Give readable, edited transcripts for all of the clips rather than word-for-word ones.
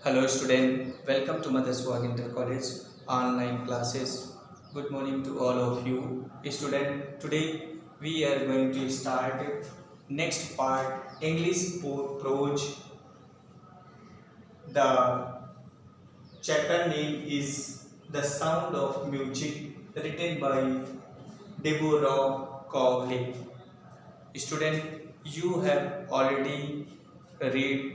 Hello student, welcome to Mother Swag Inter College online classes. Good morning to all of you. Student, today we are going to start next part English prose. The chapter name is The Sound of Music, written by Deborah Cowley. Student, you have already read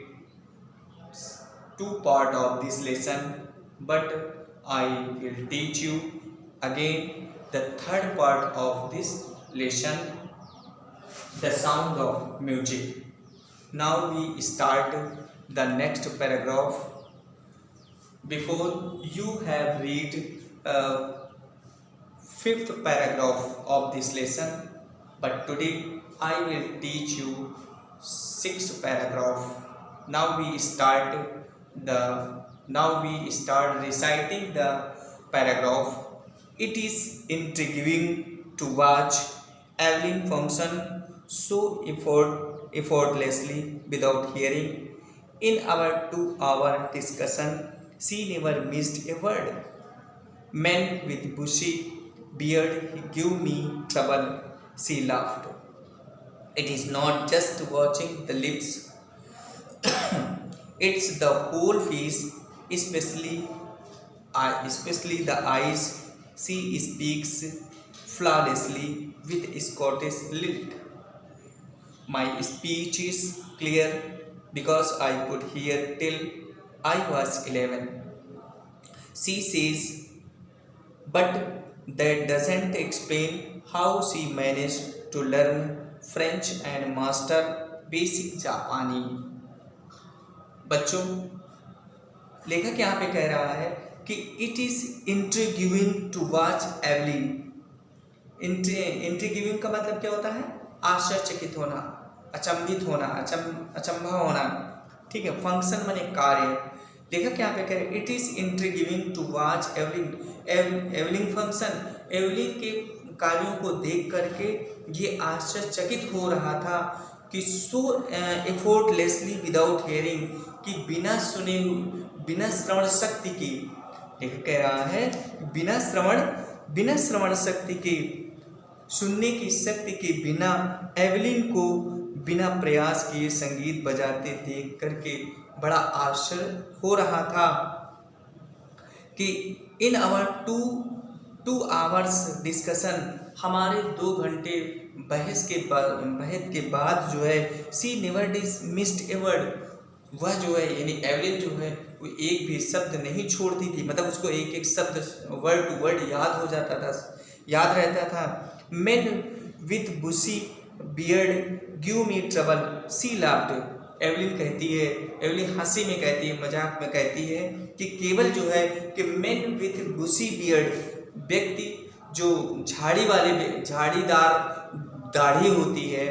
two part of this lesson, but I will teach you again the third part of this lesson, the sound of music. Now we start the next paragraph. Before you have read fifth paragraph of this lesson, but today I will teach you sixth paragraph. Now we start reciting the paragraph. It is intriguing to watch Evelyn function so effortlessly without hearing. In our 2-hour discussion, she never missed a word. Men with bushy beard give me trouble, she laughed. It is not just watching the lips, it's the whole face, especially the eyes. She speaks flawlessly with Scottish lilt. My speech is clear because I could hear till I was 11. She says, but that doesn't explain how she managed to learn French and master basic Japani. बच्चों, लेखक यहाँ पे कह रहा है कि it is intriguing to watch Evelyn. Intriguing का मतलब क्या होता है? आश्चर्यचकित होना, अचंभित होना, अचंभा होना. ठीक है. फंक्शन माने कार्य. लेखक यहाँ पे कह रहे it is intriguing to watch Evelyn. Evelyn function, Evelyn के कार्यों को देख करके ये आश्चर्यचकित हो रहा था कि सो एफोर्टलेसली विदाउट हियरिंग, कि बिना सुने, बिना श्रवण शक्ति के, लेखक कह रहा है बिना श्रवण शक्ति के, सुनने की शक्ति के बिना एवलिन को बिना प्रयास किए संगीत बजाते देख करके बड़ा आश्चर्य हो रहा था कि इन आवर 2 आवर्स डिस्कशन, हमारे 2 घंटे बहस के बाद जो है सी नेवर मिस्ड ए वर्ड, वह जो है यानी एवलिन जो है वो एक भी शब्द नहीं छोड़ती थी. मतलब उसको एक एक शब्द वर्ड टू वर्ड याद हो जाता था, याद रहता था. Men with bushy beard give me trouble, she laughed. Evelyn कहती है, एवलिन हंसी में कहती है, मजाक में कहती है कि केवल जो है कि मेन विथ बुशी बियर्ड, व्यक्ति जो झाड़ीदार दाढ़ी होती है,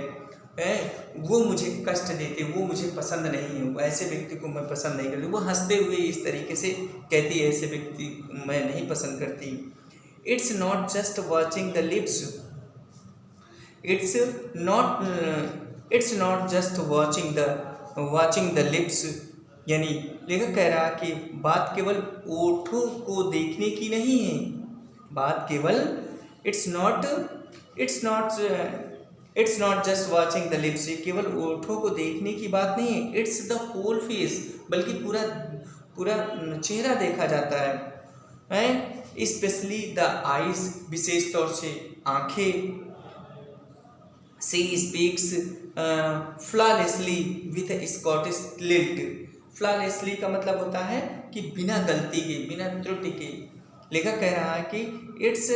वो मुझे कष्ट देते, वो मुझे पसंद नहीं है, ऐसे व्यक्ति को मैं पसंद नहीं करती. वो हंसते हुए इस तरीके से कहती है, ऐसे व्यक्ति मैं नहीं पसंद करती. It's not just watching the lips, it's not just watching the lips. यानी लेखक कह रहा कि बात केवल ओठों को देखने की नहीं है. बात केवल it's not just watching the lips, केवल ओठों को देखने की बात नहीं है. इट्स द होल फेस, बल्कि पूरा चेहरा देखा जाता है. स्पेशली द आईज, विशेष तौर से आंखें. She speaks flawlessly with Scottish lilt. Flawlessly का मतलब होता है कि बिना गलती के, बिना त्रुटि के. लेखक कह रहा है कि इट्स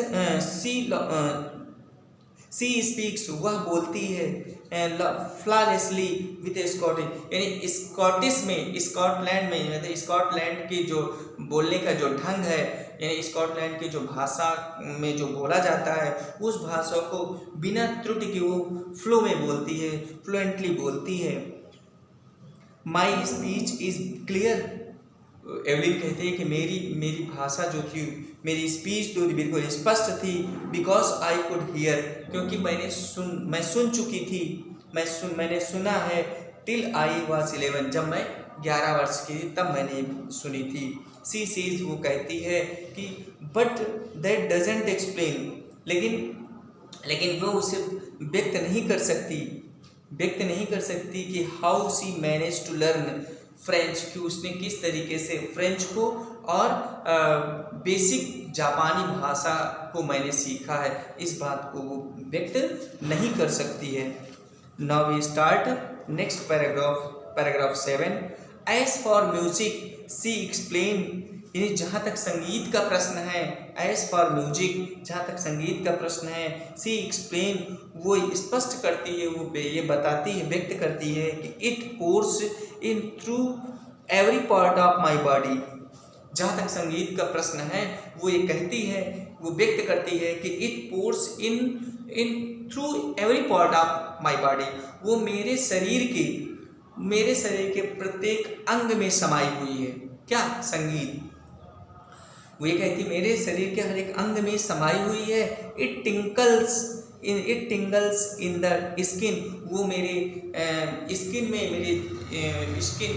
सी स्पीक्स, वह बोलती है फ्लॉलेसली विथ स्कॉटिश, यानी स्कॉटिश में, स्कॉटलैंड में, मतलब स्कॉटलैंड के जो बोलने का जो ढंग है, यानी स्कॉटलैंड की जो भाषा में जो बोला जाता है, उस भाषा को बिना त्रुटि के वो फ्लो में बोलती है, फ्लुएंटली बोलती है. My speech is clear. Evelyn कहते हैं कि मेरी भाषा जो थी, मेरी स्पीच जो थी बिल्कुल स्पष्ट थी. बिकॉज आई कुड हियर, क्योंकि मैं सुन चुकी थी, मैंने सुना है. टिल आई वाज 11, जब मैं 11 वर्ष की थी तब मैंने सुनी थी। सी सेज, वो कहती है कि बट दैट डजेंट एक्सप्लेन, लेकिन वो उसे व्यक्त नहीं कर सकती कि how she manage to learn French, कि उसने किस तरीके से फ्रेंच को और बेसिक जापानी भाषा को मैंने सीखा है, इस बात को वो व्यक्त नहीं कर सकती है। Now we start next paragraph 7। As for music she explain, यानी जहाँ तक संगीत का प्रश्न है, एज फॉर म्यूजिक, जहाँ तक संगीत का प्रश्न है, सी एक्सप्लेन, वो स्पष्ट करती है, वो ये बताती है, व्यक्त करती है कि it pores in through every part of my body. जहाँ तक संगीत का प्रश्न है, वो ये कहती है, वो व्यक्त करती है कि it pores in through every part of my body, वो मेरे शरीर के प्रत्येक अंग में समाई हुई है। क्या? संगीत। वो ये कहती मेरे शरीर के हर एक अंग में समाई हुई है। इट टिंकल्स इन द स्किन, वो मेरे स्किन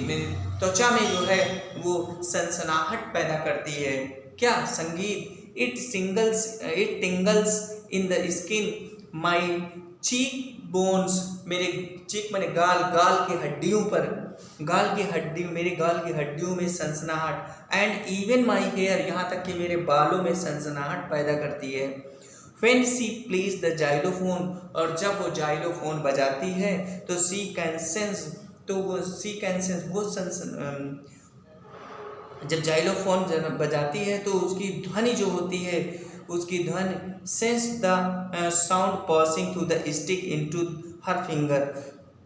में त्वचा में जो है वो सनसनाहट पैदा करती है। क्या? संगीत। It टिंगल्स in the skin my cheek bones, मेरे चीक मैंने गाल की हड्डियों पर, मेरे गाल की हड्डियों में सनसनाहट। एंड इवन माई हेयर, यहाँ तक कि मेरे बालों में सनसनाहट पैदा करती है। When she plays the xylophone, और जब वो जाइलोफोन बजाती है तो she can sense, जब जाइलोफोन बजाती है तो उसकी ध्वनि जो होती है, उसकी ध्वनि sense the sound passing through the stick into her finger.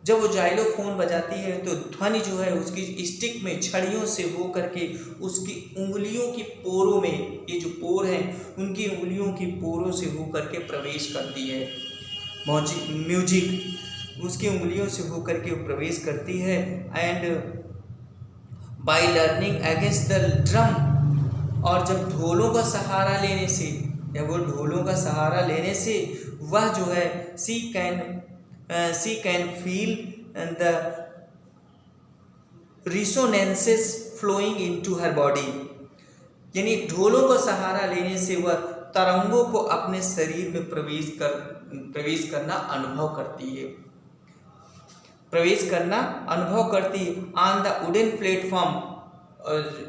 जब वो जाइलोफोन बजाती है तो ध्वनि जो है उसकी स्टिक में छड़ियों से हो करके उसकी उंगलियों की पोरों में, ये जो पोर हैं उनकी उंगलियों की पोरों से हो करके प्रवेश करती है। म्यूजिक उसकी उंगलियों से हो करके प्रवेश करती है। And by learning against the drum, और जब ढोलों का सहारा लेने से, वह जो है she can feel the resonances flowing into her body, यानी ढोलों का सहारा लेने से वह तरंगों को अपने शरीर में प्रवेश करना अनुभव करती है। On the wooden platform,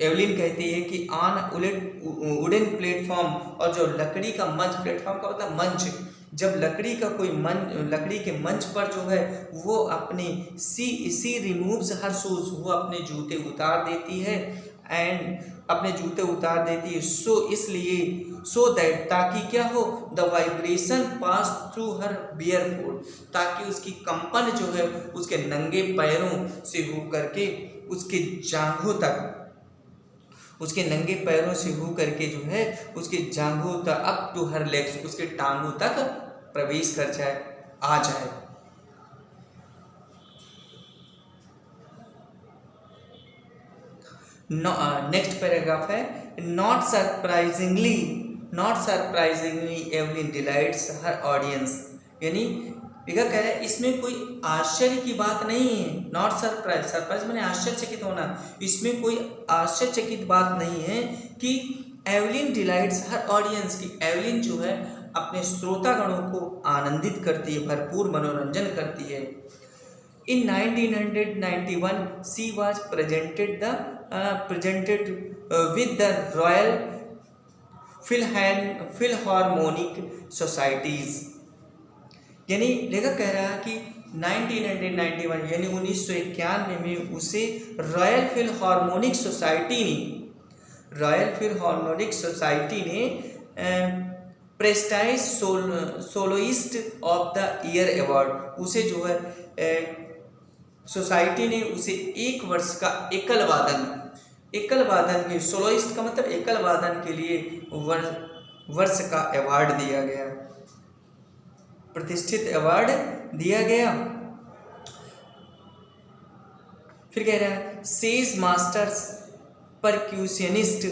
Evelyn कहती है कि ऑन वुडन प्लेटफॉर्म, और जो लकड़ी का मंच, प्लेटफॉर्म का मतलब मंच, जब लकड़ी के मंच पर जो है वो अपने सी रिमूव्स हर शूज, वो अपने जूते उतार देती है। सो दैट, ताकि क्या हो, the vibration pass through her bare foot, ताकि उसकी कंपन जो है उसके नंगे पैरों से हो करके उसके जांघों तक, अप टू हर लेग्स, उसके टांगों तक प्रवेश आ जाए। नेक्स्ट पैराग्राफ है, not surprisingly Evelyn delights her audience, यानी लिखा कह रहा है इसमें कोई आश्चर्य की बात नहीं है। नॉट सरप्राइज मैंने आश्चर्यचकित होना, इसमें कोई आश्चर्यचकित बात नहीं है कि एवलिन डिलाइट्स हर ऑडियंस, की एवलिन जो है अपने श्रोतागणों को आनंदित करती है, भरपूर मनोरंजन करती है। In 1991, she was presented with the Royal Philharmonic Societies, यानी लेखक कह रहा है कि 1991 यानी 1991 में उसे रॉयल फिलहार्मोनिक सोसाइटी ने prestige soloist of the year award, उसे जो है सोसाइटी ने उसे 1 वर्ष का एकल वादन के, सोलोइस्ट का मतलब एकल वादन के लिए वर्ष का अवार्ड दिया गया, प्रतिष्ठित अवार्ड दिया गया। फिर कह रहा है सेज मास्टर्स परक्यूशनिस्ट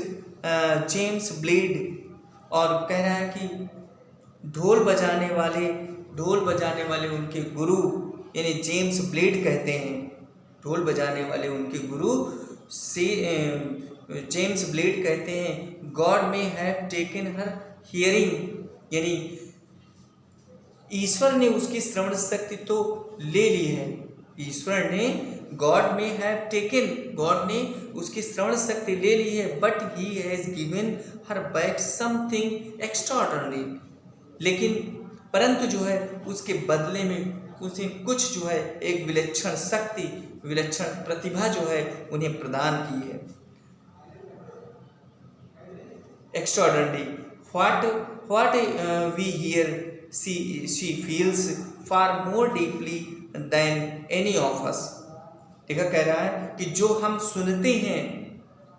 जेम्स ब्लेड, और कह रहा है कि ढोल बजाने वाले उनके गुरु यानी जेम्स ब्लेड कहते हैं। ढोल बजाने वाले उनके गुरु से जेम्स ब्लेड कहते हैं, गॉड में हैव टेकन हर हियरिंग, यानी ईश्वर ने उसकी श्रवण शक्ति तो ले ली है। ईश्वर ने गॉड में हैव टेकन, गॉड ने उसकी श्रवण शक्ति ले ली है, but he has given her back something extraordinary, लेकिन परंतु जो है उसके बदले में उसे कुछ जो है एक विलक्षण शक्ति, विलक्षण प्रतिभा जो है उन्हें प्रदान की है। Extraordinary, what we hear she feels far more deeply than any of us. देखा कह रहा है कि जो हम सुनते हैं,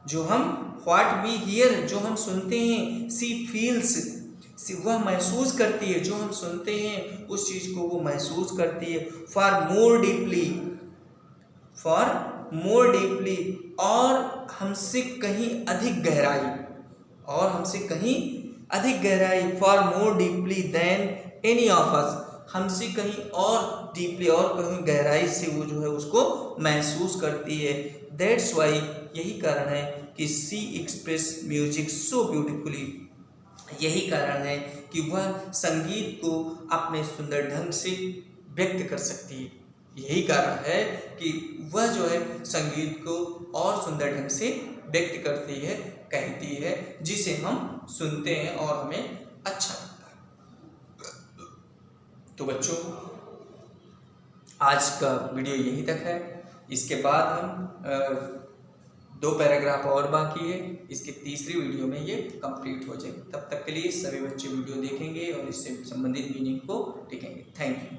जो हम व्हाट वी हियर, जो हम सुनते हैं, शी फील्स, वह महसूस करती है, जो हम सुनते हैं उस चीज़ को वो महसूस करती है। फॉर मोर डीपली, और हमसे कहीं अधिक गहराई, और हमसे कहीं अधिक गहराई, far more deeply than any of us, हमसे कहीं और डीपली और कहीं गहराई से वो जो है उसको महसूस करती है। दैट्स वाई, यही कारण है कि she express music so beautifully, यही कारण है कि वह संगीत को अपने सुंदर ढंग से व्यक्त कर सकती है। यही कारण है कि वह जो है संगीत को और सुंदर ढंग से व्यक्त करती है, कहती है, जिसे हम सुनते हैं और हमें अच्छा लगता है। तो बच्चों, आज का वीडियो यहीं तक है। इसके बाद हम 2 पैराग्राफ और बाकी है, इसके तीसरी वीडियो में ये कंप्लीट हो जाएगी। तब तक के लिए सभी बच्चे वीडियो देखेंगे और इससे संबंधित मीनिंग को लिखेंगे। Thank you.